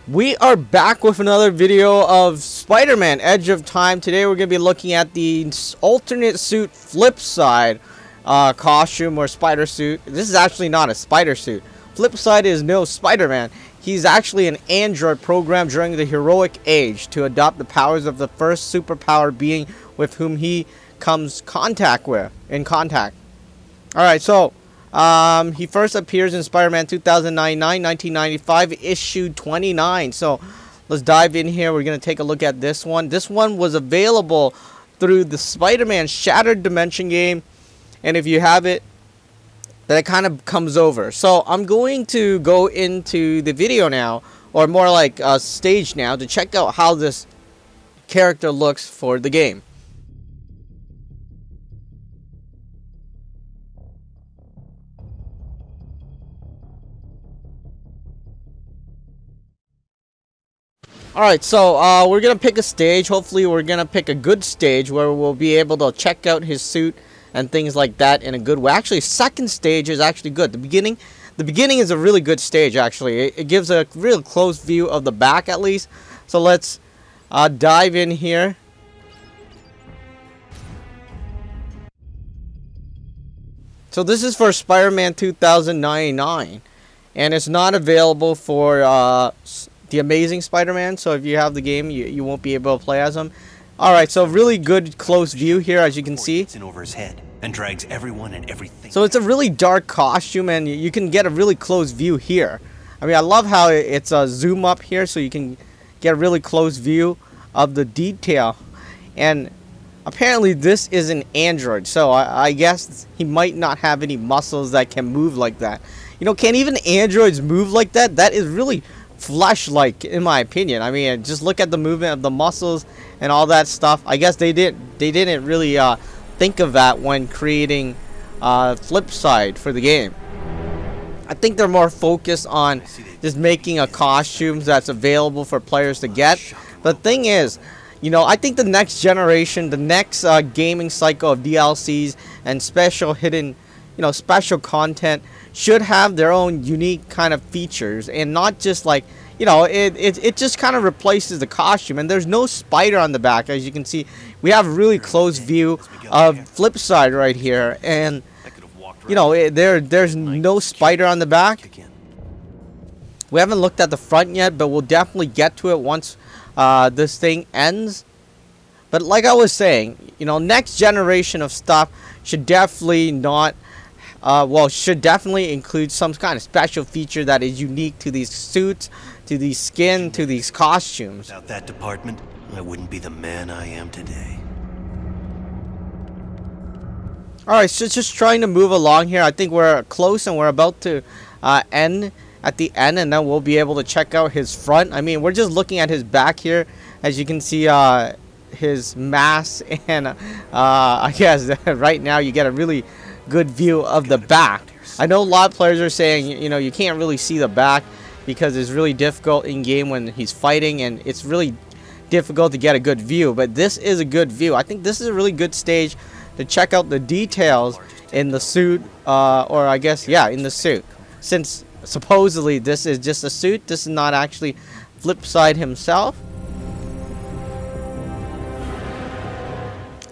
We are back with another video of Spider-Man Edge of Time. Today we're going to be looking at the alternate suit FLIPSIDE costume or spider suit. This is actually not a spider suit. FLIPSIDE is no Spider-Man. He's actually an android programmed during the heroic age to adopt the powers of the first superpower being with whom he comes in contact. Alright, so he first appears in Spider-Man 1995, issue 29. So let's dive in here. We're going to take a look at this one. This one was available through the Spider-Man Shattered Dimension game. And if you have it, then it kind of comes over. So I'm going to go into the video now, or more like a stage now, to check out how this character looks for the game. Alright, so we're going to pick a stage. Hopefully we're going to pick a good stage where we'll be able to check out his suit and things like that in a good way. Actually, second stage is actually good. The beginning is a really good stage, actually. It gives a real close view of the back, at least. So let's dive in here. So this is for Spider-Man 2099. And it's not available for the Amazing Spider-Man, so if you have the game, you won't be able to play as him. Alright, so really good close view here, as you can see. In over his head and drags everyone and everything. So it's a really dark costume, and you can get a really close view here. I mean, I love how it's a zoom up here, so you can get a really close view of the detail. And apparently this is an android, so I guess he might not have any muscles that can move like that. You know, can even androids move like that? That is really flesh-like, in my opinion. I mean, just look at the movement of the muscles and all that stuff. I guess they didn't really think of that when creating FLIPSIDE for the game. I think they're more focused on just making a costume that's available for players to get. But the thing is, you know, I think the next generation, the next gaming cycle of DLCs and special hidden, you know, special content should have their own unique kind of features, and not just like, you know, it just kind of replaces the costume. And there's no spider on the back, as you can see. We have a really close view of FLIPSIDE right here, and you know, there's no spider on the back. We haven't looked at the front yet, but we'll definitely get to it once this thing ends. But like I was saying, you know, next generation of stuff should definitely not should definitely include some kind of special feature that is unique to these suits, to these skin, to these costumes. Without that department, I wouldn't be the man I am today. Alright, so just trying to move along here. I think we're close, and we're about to end at the end, and then we'll be able to check out his front. I mean, we're just looking at his back here. As you can see, his mask, and I guess right now you get a really good view of the back. I know a lot of players are saying, you know, you can't really see the back because it's really difficult in game when he's fighting, and it's really difficult to get a good view. But this is a good view. I think this is a really good stage to check out the details in the suit, or I guess, yeah, in the suit. Since supposedly this is just a suit, this is not actually FLIPSIDE himself.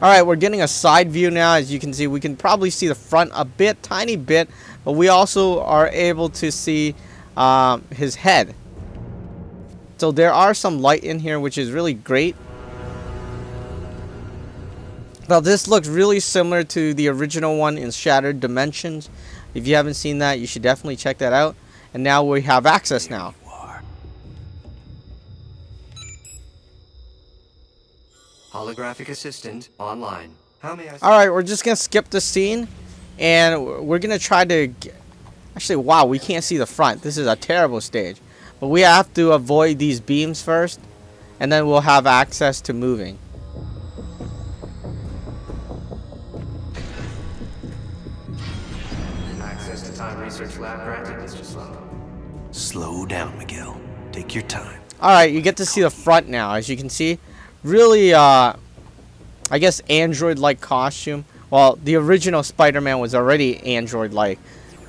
Alright, we're getting a side view now. As you can see, we can probably see the front a bit, tiny bit, but we also are able to see his head. So there are some light in here, which is really great. Now this looks really similar to the original one in Shattered Dimensions. If you haven't seen that, you should definitely check that out. And now we have access now. Holographic assistant online. How may I? Alright, we're just gonna skip the scene, and we're gonna try to actually, wow, we can't see the front. This is a terrible stage. But we have to avoid these beams first, and then we'll have access to moving. Access to Time Research Lab granted, Mr. Sloan. Slow down, Miguel. Take your time. Alright, you get to see the front now. As you can see, really, I guess, android-like costume. Well, the original Spider-Man was already android-like.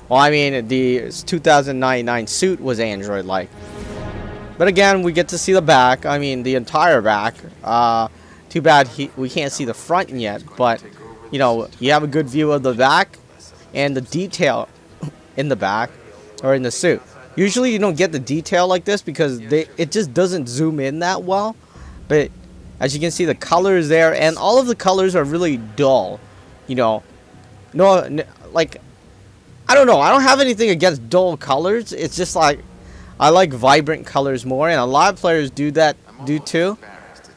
Well, I mean, the 2099 suit was android-like. But again, we get to see the back. I mean, the entire back. Too bad we can't see the front yet. But, you know, you have a good view of the back and the detail in the back or in the suit. Usually you don't get the detail like this because it just doesn't zoom in that well. But as you can see, the colors there, and all of the colors are really dull. You know, like, I don't know. I don't have anything against dull colors. It's just like, I like vibrant colors more, and a lot of players do too.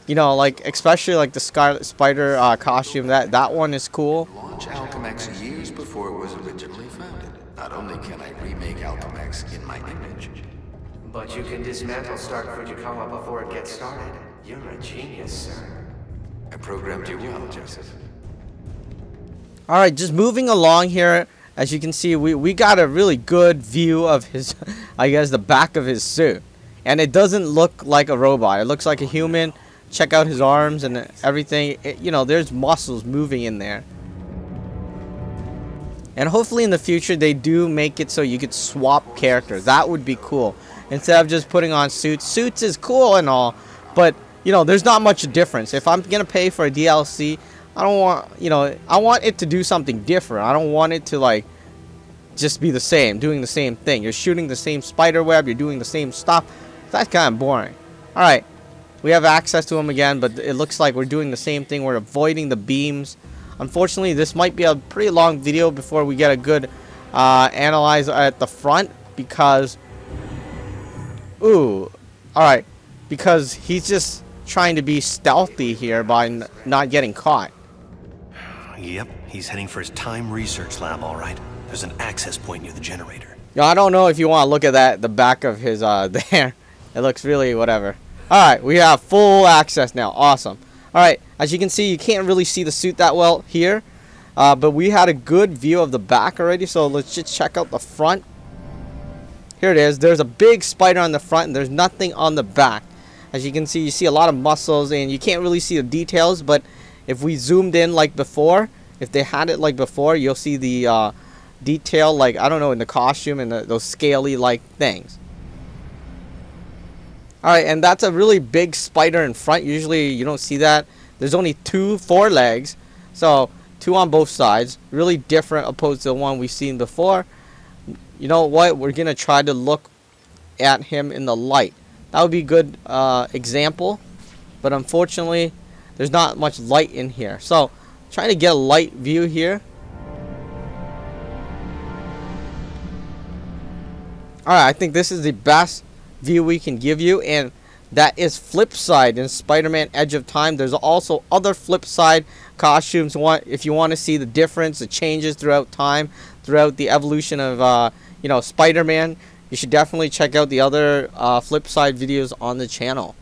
You know, like, especially like the Scarlet Spider costume. That one is cool. Launch Alchemex years before it was originally founded. Not only can I remake Alchemex in my image, But you can dismantle Stark Fujikawa before it gets started. You're a genius, sir. I programmed you well, Joseph. Alright, just moving along here. As you can see, we got a really good view of his, I guess, the back of his suit. And it doesn't look like a robot. It looks like a human. Check out his arms and everything. You know, there's muscles moving in there. And hopefully in the future they do make it so you could swap characters. That would be cool. Instead of just putting on suits. Suits is cool and all, but, you know, there's not much difference. If I'm going to pay for a DLC, I don't want, you know, I want it to do something different. I don't want it to, like, just be the same, doing the same thing. You're shooting the same spider web, you're doing the same stuff. That's kind of boring. Alright, we have access to him again, but it looks like we're doing the same thing. We're avoiding the beams. Unfortunately, this might be a pretty long video before we get a good analyze at the front, because... Ooh, alright, because he's just trying to be stealthy here by not getting caught. Yep, he's heading for his time research lab, all right. There's an access point near the generator. Yo, I don't know if you want to look at that, the back of his, there. It looks really whatever. Alright, we have full access now. Awesome. Alright, as you can see, you can't really see the suit that well here. But we had a good view of the back already, so let's just check out the front. Here it is. There's a big spider on the front, and there's nothing on the back. As you can see, you see a lot of muscles, and you can't really see the details, but if we zoomed in like before, if they had it like before, you'll see the detail, like, I don't know, in the costume and those scaly like things. Alright, and that's a really big spider in front. Usually you don't see that. There's only 2 forelegs, so 2 on both sides. Really different opposed to the one we've seen before. You know what? We're going to try to look at him in the light. That would be a good example, but unfortunately there's not much light in here. So trying to get a light view here. Alright, I think this is the best view we can give you, and that is FLIPSIDE in Spider-Man Edge of Time. There's also other FLIPSIDE costumes if you want to see the difference, the changes throughout time, throughout the evolution of you know, Spider-Man. You should definitely check out the other FLIPSIDE videos on the channel.